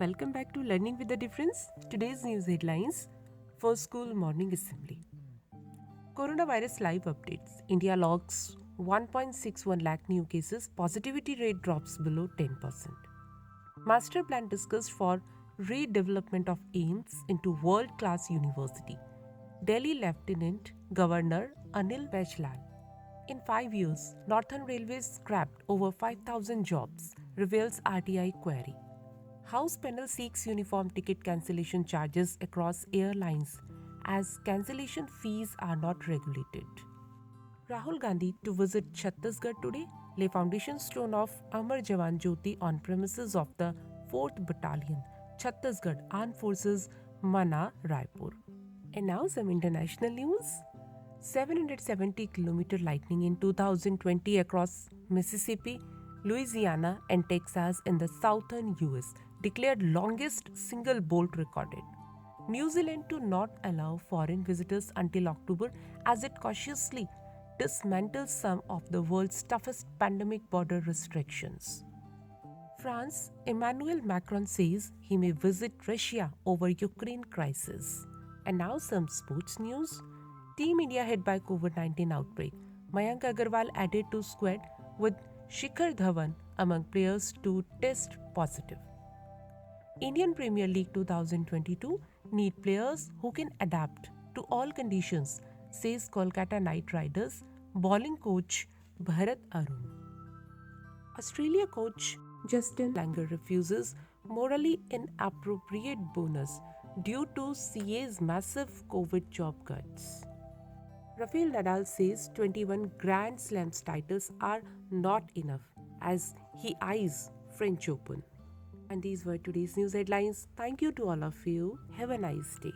Welcome back to Learning with the Difference. Today's news headlines for school morning assembly. Coronavirus live updates. India logs 1.61 lakh new cases. Positivity rate drops below 10%. Master plan discussed for redevelopment of AIMS into world-class university. Delhi Lieutenant Governor Anil Bajlal. In 5 years, Northern Railways scrapped over 5,000 jobs, reveals RTI query. House panel seeks uniform ticket cancellation charges across airlines as cancellation fees are not regulated. Rahul Gandhi to visit Chhattisgarh today, lay foundation stone of AMAR JAWAN JYOTI on premises of the 4th Battalion, Chhattisgarh Armed Forces, Mana, Raipur. And now some international news. 770-kilometer lightning in 2020 across Mississippi, Louisiana, and Texas in the southern US, declared longest single bolt recorded. New Zealand to not allow foreign visitors until October as it cautiously dismantles some of the world's toughest pandemic border restrictions. France, Emmanuel Macron says he may visit Russia over Ukraine crisis. And now some sports news. Team India hit by COVID-19 outbreak. Mayank Agarwal added to squad with SHIKHAR DHAWAN among players to test positive. Indian Premier League 2022 need players who can adapt to all conditions, says Kolkata Knight Riders bowling coach Bharat Arun. Australia coach Justin Langer refuses morally inappropriate bonus due to CA's massive COVID job cuts. Rafael Nadal says 21 Grand Slams titles are not enough as he eyes French Open. And these were today's news headlines. Thank you to all of you. Have a nice day.